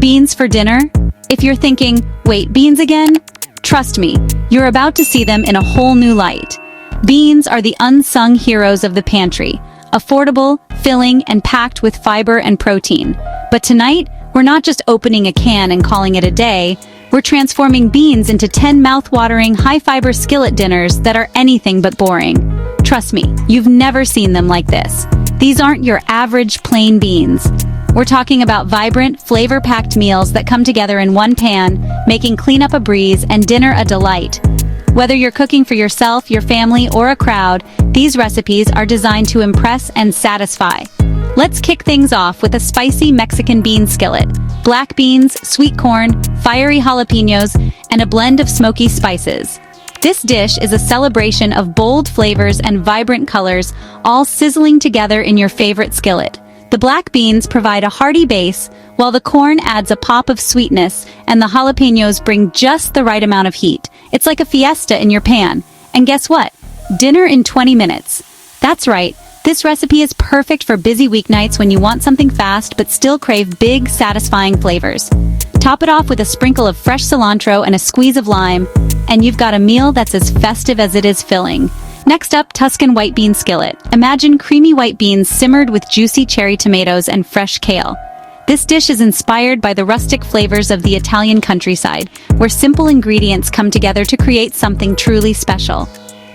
Beans for dinner? If you're thinking, wait, beans again? Trust me, you're about to see them in a whole new light. Beans are the unsung heroes of the pantry, affordable, filling, and packed with fiber and protein. But tonight, we're not just opening a can and calling it a day, we're transforming beans into 10 mouth-watering, high-fiber skillet dinners that are anything but boring. Trust me, you've never seen them like this. These aren't your average plain beans. We're talking about vibrant, flavor-packed meals that come together in one pan, making cleanup a breeze and dinner a delight. Whether you're cooking for yourself, your family, or a crowd, these recipes are designed to impress and satisfy. Let's kick things off with a spicy Mexican bean skillet. Black beans, sweet corn, fiery jalapenos, and a blend of smoky spices. This dish is a celebration of bold flavors and vibrant colors, all sizzling together in your favorite skillet. The black beans provide a hearty base, while the corn adds a pop of sweetness, and the jalapenos bring just the right amount of heat. It's like a fiesta in your pan. And guess what? Dinner in 20 minutes. That's right. This recipe is perfect for busy weeknights when you want something fast but still crave big, satisfying flavors. Top it off with a sprinkle of fresh cilantro and a squeeze of lime, and you've got a meal that's as festive as it is filling. Next up, Tuscan white bean skillet. Imagine creamy white beans simmered with juicy cherry tomatoes and fresh kale. This dish is inspired by the rustic flavors of the Italian countryside, where simple ingredients come together to create something truly special.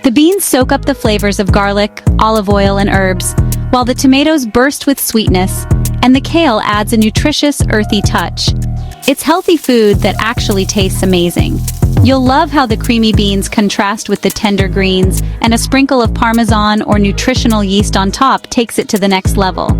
The beans soak up the flavors of garlic, olive oil, and herbs, while the tomatoes burst with sweetness, and the kale adds a nutritious, earthy touch. It's healthy food that actually tastes amazing. You'll love how the creamy beans contrast with the tender greens, and a sprinkle of Parmesan or nutritional yeast on top takes it to the next level.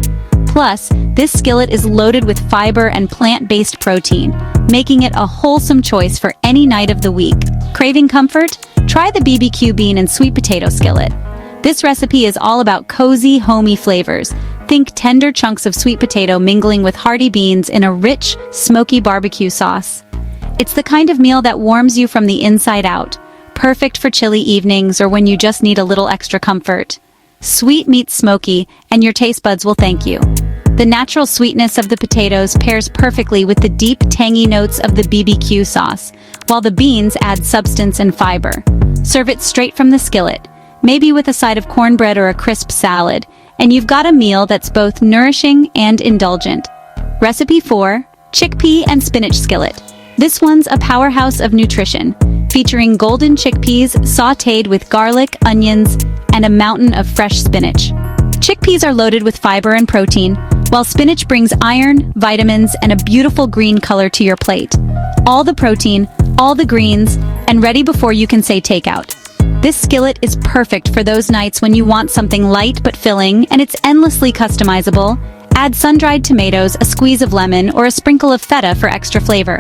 Plus, this skillet is loaded with fiber and plant-based protein, making it a wholesome choice for any night of the week. Craving comfort? Try the BBQ bean and sweet potato skillet. This recipe is all about cozy, homey flavors. Think tender chunks of sweet potato mingling with hearty beans in a rich, smoky barbecue sauce. It's the kind of meal that warms you from the inside out, perfect for chilly evenings or when you just need a little extra comfort. Sweet meets smoky, and your taste buds will thank you. The natural sweetness of the potatoes pairs perfectly with the deep, tangy notes of the BBQ sauce, while the beans add substance and fiber. Serve it straight from the skillet, maybe with a side of cornbread or a crisp salad, and you've got a meal that's both nourishing and indulgent. Recipe 4, chickpea and spinach skillet. This one's a powerhouse of nutrition, featuring golden chickpeas sautéed with garlic, onions, and a mountain of fresh spinach. Chickpeas are loaded with fiber and protein, while spinach brings iron, vitamins, and a beautiful green color to your plate. All the protein, all the greens, and ready before you can say takeout. This skillet is perfect for those nights when you want something light but filling, and it's endlessly customizable. Add sun-dried tomatoes, a squeeze of lemon, or a sprinkle of feta for extra flavor.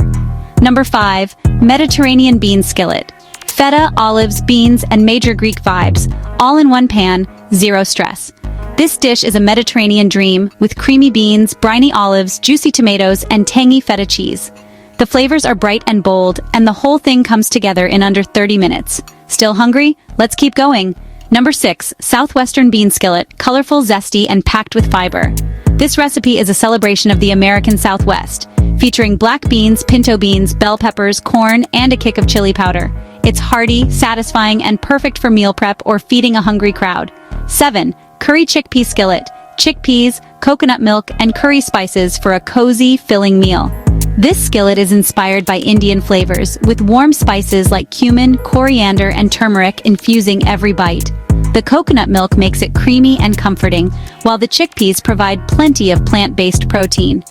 Number 5, Mediterranean bean skillet. Feta, olives, beans, and major Greek vibes, all in one pan, zero stress. This dish is a Mediterranean dream, with creamy beans, briny olives, juicy tomatoes, and tangy feta cheese. The flavors are bright and bold, and the whole thing comes together in under 30 minutes. Still hungry? Let's keep going. Number 6, Southwestern bean skillet, colorful, zesty, and packed with fiber. This recipe is a celebration of the American Southwest, featuring black beans, pinto beans, bell peppers, corn, and a kick of chili powder. It's hearty, satisfying, and perfect for meal prep or feeding a hungry crowd. 7, curry chickpea skillet, chickpeas, coconut milk, and curry spices for a cozy, filling meal. This skillet is inspired by Indian flavors, with warm spices like cumin, coriander, and turmeric infusing every bite. The coconut milk makes it creamy and comforting, while the chickpeas provide plenty of plant-based protein.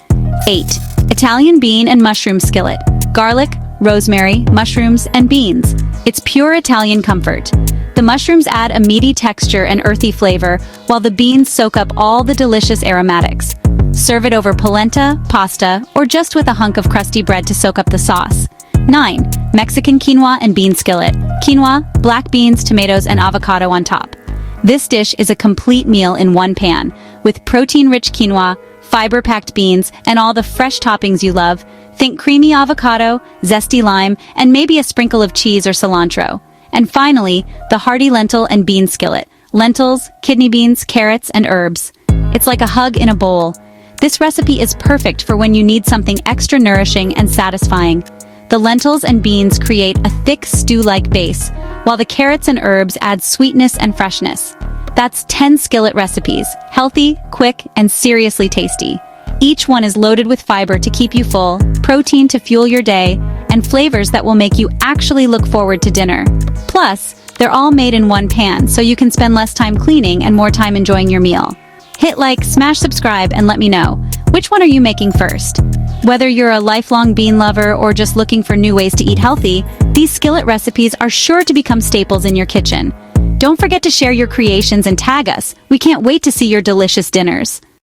8, Italian bean and mushroom skillet. Garlic, rosemary, mushrooms, and beans. It's pure Italian comfort. The mushrooms add a meaty texture and earthy flavor, while the beans soak up all the delicious aromatics. Serve it over polenta, pasta, or just with a hunk of crusty bread to soak up the sauce. 9, Mexican quinoa and bean skillet. Quinoa, black beans, tomatoes, and avocado on top. This dish is a complete meal in one pan, with protein-rich quinoa, fiber-packed beans, and all the fresh toppings you love. Think creamy avocado, zesty lime, and maybe a sprinkle of cheese or cilantro. And finally, the hearty lentil and bean skillet. Lentils, kidney beans, carrots, and herbs. It's like a hug in a bowl. This recipe is perfect for when you need something extra nourishing and satisfying. The lentils and beans create a thick stew-like base, while the carrots and herbs add sweetness and freshness. That's 10 skillet recipes, healthy, quick, and seriously tasty. Each one is loaded with fiber to keep you full, protein to fuel your day, and flavors that will make you actually look forward to dinner. Plus, they're all made in one pan, so you can spend less time cleaning and more time enjoying your meal. Hit like, smash subscribe, and let me know, which one are you making first? Whether you're a lifelong bean lover or just looking for new ways to eat healthy, these skillet recipes are sure to become staples in your kitchen. Don't forget to share your creations and tag us. We can't wait to see your delicious dinners.